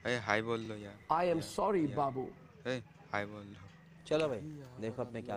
ए हाय बोल दो यार। I am sorry, यार। Babu. ए हाय बोल दो। चलो भाई देखो अपने क्या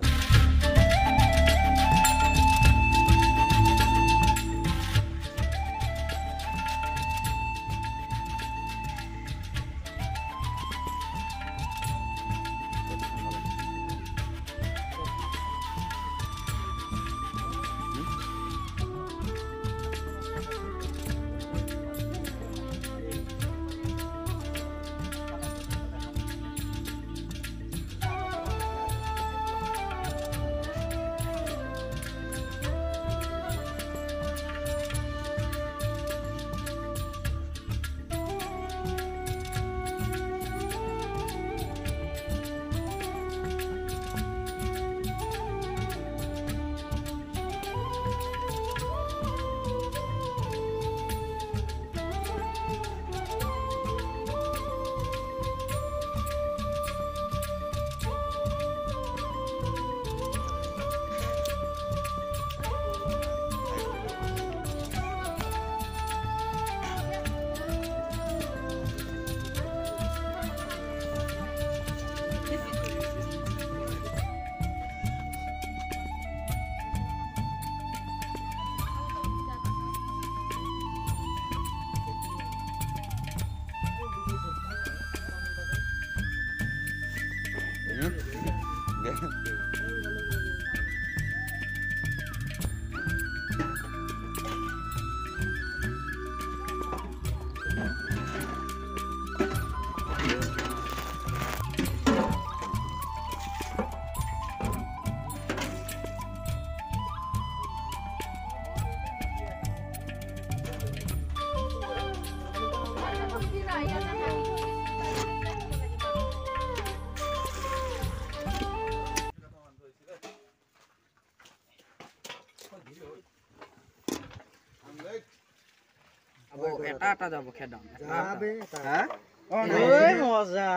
এটা যাব খেদাম যাবে হ্যাঁ ওই মজা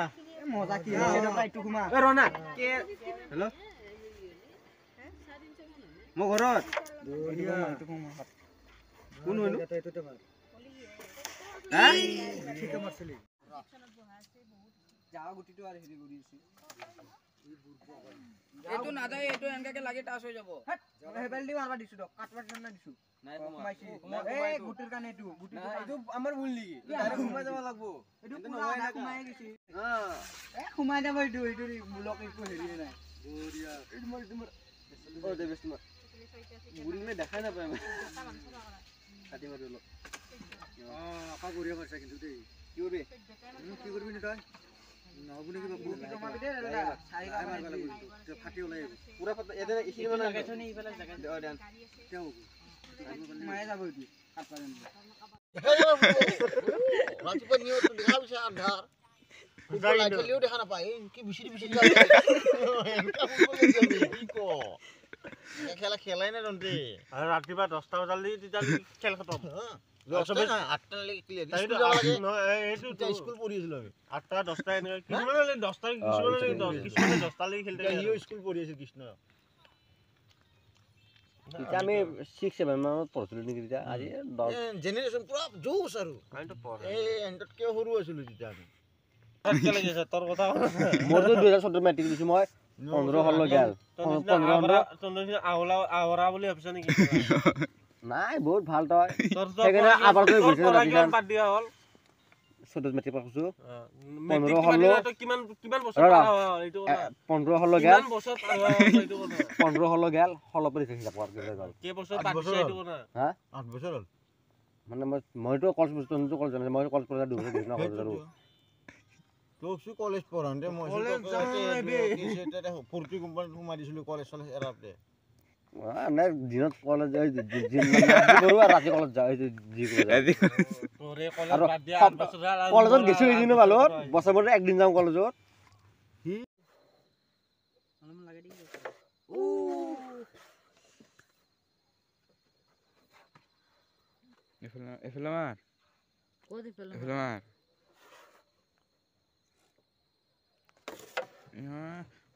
মজা কি এটা পাইটো ঘুমা এ রনা কে হ্যালো মো ঘরত কোন হইলো হ্যাঁ ঠিক মারছিলি যাও গুটিটো আর হেৰি কৰি আছে এটো না যায় এটো এনকাকে লাগি টাচ হৈ যাব হেবেল দি মারবা দিছু কাটবা না দিছু নাই কমাইছি এই গুটিৰ কানে এটো গুটিটো এইটো আমাৰ ভুল নেকি ডাইৰেক্ট ঘুমাই যাব লাগবো এটো পুৰা না কমাই গেছি এ কমাই যাব এটো এটো ব্লক একো হেৰি নাই বঢ়িয়া এইটো মাৰ ও দে বেষ্ট মাৰ বুড়িলে দেখাই না পায় কাটি মাৰি ললো আপা বঢ়িয়া মাৰছা কিন্তু দেই কি করবি কি করবি না তই নহব নেকি বাবু কমাবি দে দাদা চাই মারবা লাগবো তো ফাটি ওলাই পুরা এতে ইখিনি মানে লাগাইছনি ইফালে জায়গা দে দেন কেও মায়ে যাব এটো কাটবা জানি ৰাতিপুৱা নিয়ত দেখা পিছে আন্ধাৰ ফুটবল খেলিও দেখা নাপায় কি বিচিৰি বিচিৰি কি ক খেলা খেলাই না ৰন্তে আৰু ৰাতিপুৱা 10টা বজালৈ তেতিয়া খেল খতম 8টা লৈকে ক্লিয়াৰ স্কুল যাব লাগে এইটো স্কুল পঢ়ি আছিলো আমি 8টা 10টা এনেকৈ কিছুমানে 10টা কিছুমানে 10টা লৈকে খেলতে সিও স্কুল পঢ়ি আছিল কৃষ্ণ তেতিয়া আমি 6 7 মানত পঢ়ছিলো নেকি তেতিয়া আজি 10 জেনেৰেশ্যন পুৰা জোছ আৰু আমিতো পঢ়ে এই এণ্ডতকে সৰু আছিলো তেতিয়া আমি খেলে গৈছে তোৰ কথা মোৰ 2014 মেট্ৰিক দিছো মই 15 হল গেল 15 আওৰা বুলি ভাবিছ নেকি নাই বহুত ভাল তই তোৰ সেইকাৰণে আবাৰ কৰি গৈছে কিমান বাদ দিয়া হ'ল 14 মেট্ৰিক পাছ কৰিছো 15 হল কিমান কিমান বছৰ এইটো 15 হল গেল কিমান বছৰ এইটো কথা 15 হল গেল হল পৰি থাকি যাব গেল কেই বছৰ বাকি এইটো কথা হা 8 বছৰ হ'ল মানে মইতো কলেজ বস্তু কলেজ জানো মই কলেজ পঢ়া 2 বছৰ দিছ না কলেজ তোকছো কলেজ পঢ়াওঁতে মই ফূৰ্তি কোম্পানীত সোমাই দিছিলোঁ কলেজ চলেজ এৰাতে নাই দিনত কলেজ কৰো আৰু ৰাতি কলেজ যাওঁ যি তোৰে কলেজ বাদ দিয়া 8 বছৰ কলেজত গেছো এদিনো ভালো বছৰত একদিন যাওঁ কলেজত এফালে মাৰ এফালে মাৰ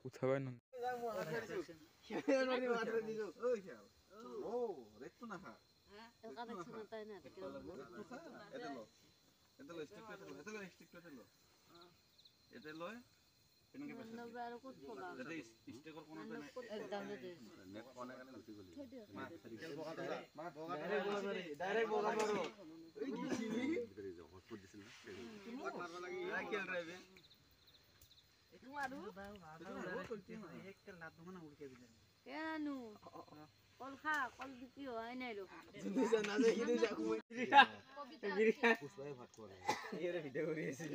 উঠাবাই ন এটা ডাইৰেক্ট বগা মাৰো এই গিছিলি হটপট দিছিল না মাৰবা লাগি খেল ৰাইবে কেনো কল খা কল বিক্ৰি হয় নাই লোক পুষ্পাই ভাত খোৱা নাই ভিডিঅ' কৰি আছিল